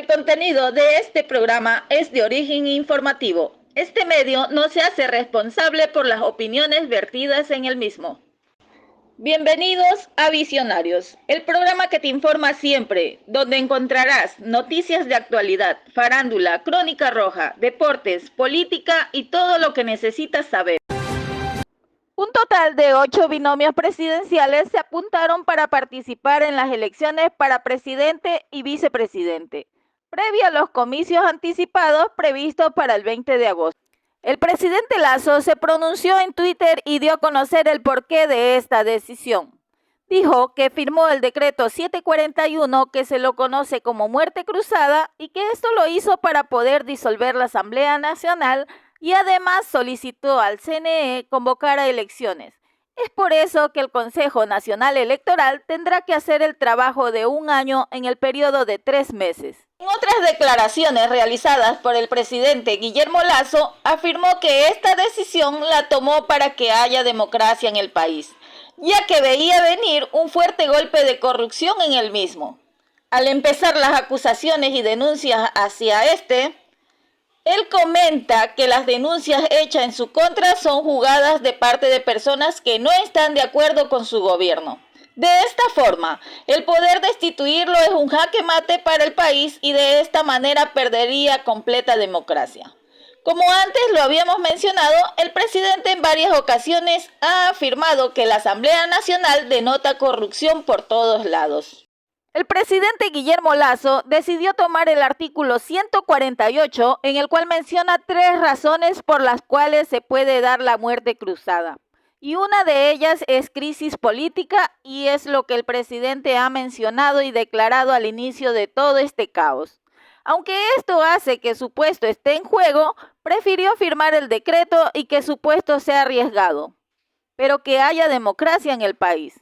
contenido de este programa es de origen informativo. Este medio no se hace responsable por las opiniones vertidas en el mismo. Bienvenidos a Visionarios, el programa que te informa siempre, donde encontrarás noticias de actualidad, farándula, crónica roja, deportes, política y todo lo que necesitas saber. Un total de 8 binomios presidenciales se apuntaron para participar en las elecciones para presidente y vicepresidente, previo a los comicios anticipados previstos para el 20 de agosto. El presidente Lasso se pronunció en Twitter y dio a conocer el porqué de esta decisión. Dijo que firmó el decreto 741, que se lo conoce como muerte cruzada, y que esto lo hizo para poder disolver la Asamblea Nacional, y además solicitó al CNE convocar a elecciones. Es por eso que el Consejo Nacional Electoral tendrá que hacer el trabajo de un año en el periodo de 3 meses. En otras declaraciones realizadas por el presidente Guillermo Lasso, afirmó que esta decisión la tomó para que haya democracia en el país, ya que veía venir un fuerte golpe de corrupción en el mismo. Al empezar las acusaciones y denuncias hacia él comenta que las denuncias hechas en su contra son jugadas de parte de personas que no están de acuerdo con su gobierno. De esta forma, el poder destituirlo es un jaque mate para el país y de esta manera perdería completa democracia. Como antes lo habíamos mencionado, el presidente en varias ocasiones ha afirmado que la Asamblea Nacional denota corrupción por todos lados. El presidente Guillermo Lasso decidió tomar el artículo 148, en el cual menciona 3 razones por las cuales se puede dar la muerte cruzada. Y una de ellas es crisis política, y es lo que el presidente ha mencionado y declarado al inicio de todo este caos. Aunque esto hace que su puesto esté en juego, prefirió firmar el decreto y que su puesto sea arriesgado, pero que haya democracia en el país.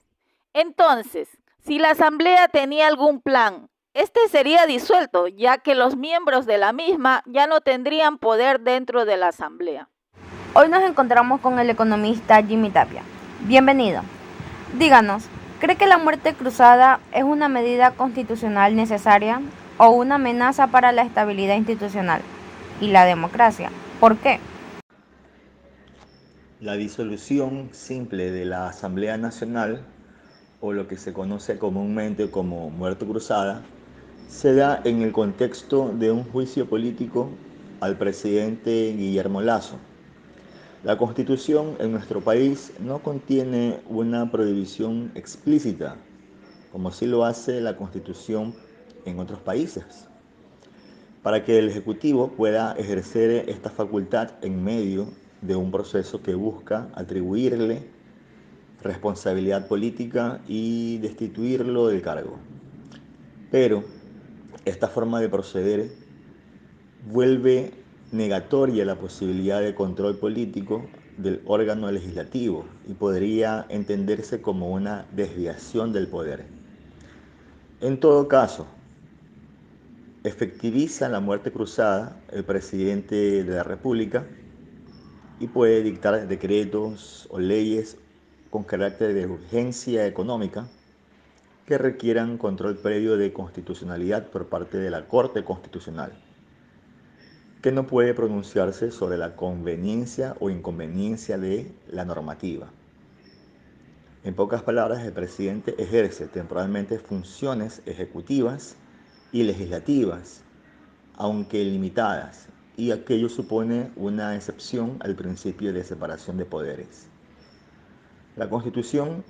Entonces, si la Asamblea tenía algún plan, este sería disuelto, ya que los miembros de la misma ya no tendrían poder dentro de la Asamblea. Hoy nos encontramos con el economista Jimmy Tapia. Bienvenido. Díganos, ¿cree que la muerte cruzada es una medida constitucional necesaria o una amenaza para la estabilidad institucional y la democracia? ¿Por qué? La disolución simple de la Asamblea Nacional, o lo que se conoce comúnmente como muerte cruzada, se da en el contexto de un juicio político al presidente Guillermo Lasso. La Constitución en nuestro país no contiene una prohibición explícita, como sí lo hace la Constitución en otros países, para que el Ejecutivo pueda ejercer esta facultad en medio de un proceso que busca atribuirle responsabilidad política y destituirlo del cargo. Pero esta forma de proceder vuelve negatoria la posibilidad de control político del órgano legislativo y podría entenderse como una desviación del poder. En todo caso, efectiviza la muerte cruzada el presidente de la República y puede dictar decretos o leyes con carácter de urgencia económica que requieran control previo de constitucionalidad por parte de la Corte Constitucional, que no puede pronunciarse sobre la conveniencia o inconveniencia de la normativa. En pocas palabras, el presidente ejerce temporalmente funciones ejecutivas y legislativas, aunque limitadas, y aquello supone una excepción al principio de separación de poderes. La Constitución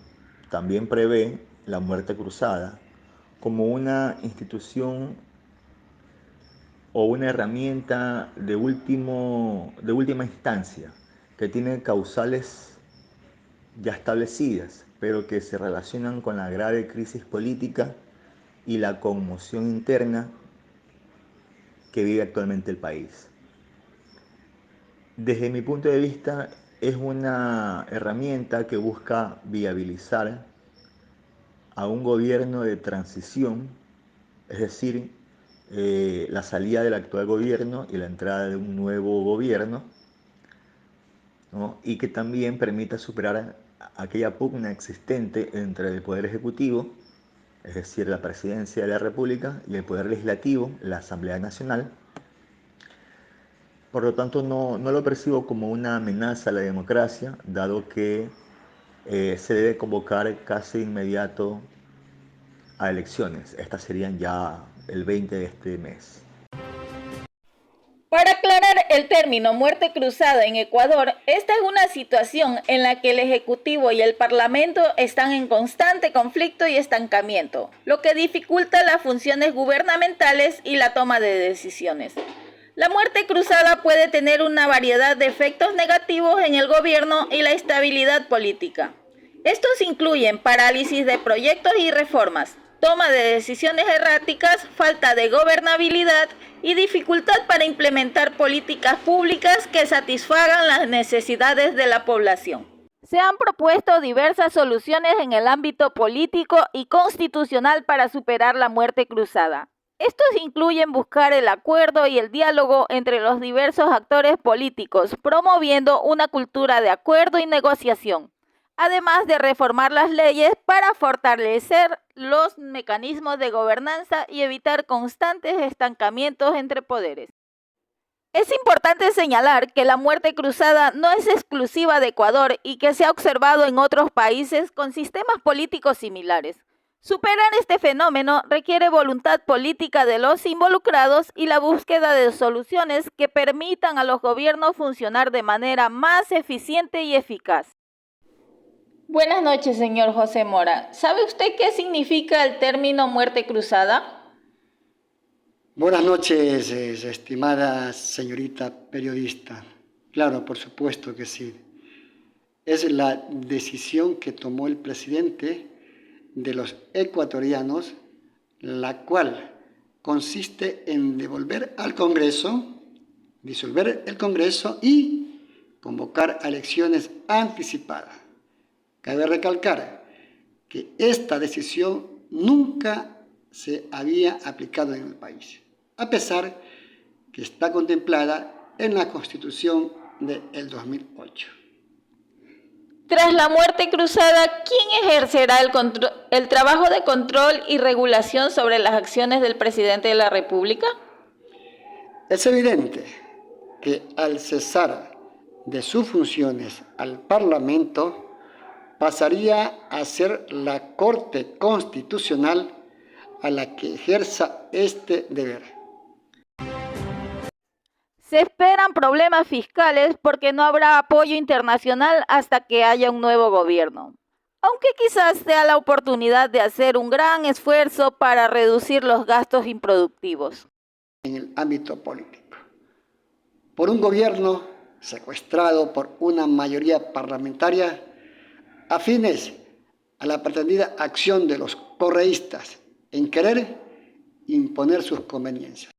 también prevé la muerte cruzada como una institución o una herramienta de última instancia que tiene causales ya establecidas, pero que se relacionan con la grave crisis política y la conmoción interna que vive actualmente el país. Desde mi punto de vista, es una herramienta que busca viabilizar a un gobierno de transición, es decir, la salida del actual gobierno y la entrada de un nuevo gobierno, ¿no? Y que también permita superar aquella pugna existente entre el Poder Ejecutivo, es decir, la Presidencia de la República, y el Poder Legislativo, la Asamblea Nacional. Por lo tanto, no lo percibo como una amenaza a la democracia, dado que se debe convocar casi inmediato a elecciones. Estas serían ya el 20 de este mes. Para aclarar el término muerte cruzada en Ecuador, esta es una situación en la que el Ejecutivo y el Parlamento están en constante conflicto y estancamiento, lo que dificulta las funciones gubernamentales y la toma de decisiones. La muerte cruzada puede tener una variedad de efectos negativos en el gobierno y la estabilidad política. Estos incluyen parálisis de proyectos y reformas, toma de decisiones erráticas, falta de gobernabilidad y dificultad para implementar políticas públicas que satisfagan las necesidades de la población. Se han propuesto diversas soluciones en el ámbito político y constitucional para superar la muerte cruzada. Estos incluyen buscar el acuerdo y el diálogo entre los diversos actores políticos, promoviendo una cultura de acuerdo y negociación, además de reformar las leyes para fortalecer los mecanismos de gobernanza y evitar constantes estancamientos entre poderes. Es importante señalar que la muerte cruzada no es exclusiva de Ecuador y que se ha observado en otros países con sistemas políticos similares. Superar este fenómeno requiere voluntad política de los involucrados y la búsqueda de soluciones que permitan a los gobiernos funcionar de manera más eficiente y eficaz. Buenas noches, señor José Mora. ¿Sabe usted qué significa el término muerte cruzada? Buenas noches, estimada señorita periodista. Claro, por supuesto que sí. Es la decisión que tomó el presidente de los ecuatorianos, la cual consiste en devolver al Congreso, disolver el Congreso y convocar a elecciones anticipadas. Cabe recalcar que esta decisión nunca se había aplicado en el país, a pesar que está contemplada en la Constitución del 2008. Tras la muerte cruzada, ¿quién ejercerá el trabajo de control y regulación sobre las acciones del presidente de la República? Es evidente que al cesar de sus funciones al Parlamento, pasaría a ser la Corte Constitucional a la que ejerza este deber. Se esperan problemas fiscales porque no habrá apoyo internacional hasta que haya un nuevo gobierno, aunque quizás sea la oportunidad de hacer un gran esfuerzo para reducir los gastos improductivos. En el ámbito político, por un gobierno secuestrado por una mayoría parlamentaria afines a la pretendida acción de los correístas en querer imponer sus conveniencias.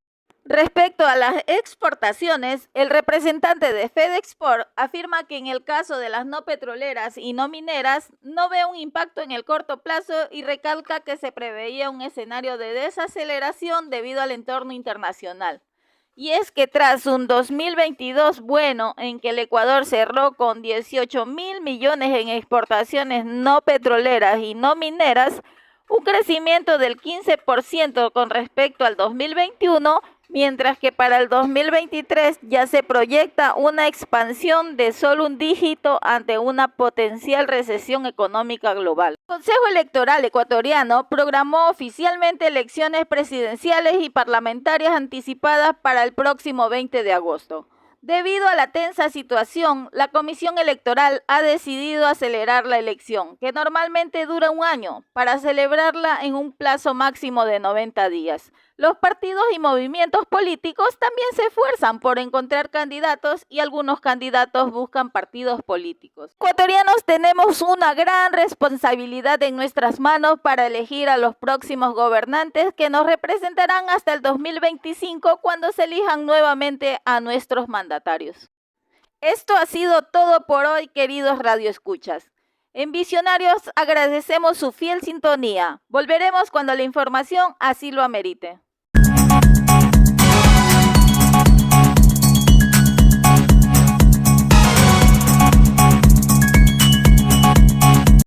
Respecto a las exportaciones, el representante de FedExport afirma que en el caso de las no petroleras y no mineras no ve un impacto en el corto plazo y recalca que se preveía un escenario de desaceleración debido al entorno internacional. Y es que tras un 2022 bueno en que el Ecuador cerró con 18.000 millones en exportaciones no petroleras y no mineras, un crecimiento del 15% con respecto al 2021, mientras que para el 2023 ya se proyecta una expansión de solo un dígito ante una potencial recesión económica global. El Consejo Electoral ecuatoriano programó oficialmente elecciones presidenciales y parlamentarias anticipadas para el próximo 20 de agosto. Debido a la tensa situación, la Comisión Electoral ha decidido acelerar la elección, que normalmente dura un año, para celebrarla en un plazo máximo de 90 días. Los partidos y movimientos políticos también se esfuerzan por encontrar candidatos y algunos candidatos buscan partidos políticos. Ecuatorianos tenemos una gran responsabilidad en nuestras manos para elegir a los próximos gobernantes que nos representarán hasta el 2025 cuando se elijan nuevamente a nuestros mandatarios. Esto ha sido todo por hoy, queridos radioescuchas. En Visionarios agradecemos su fiel sintonía. Volveremos cuando la información así lo amerite.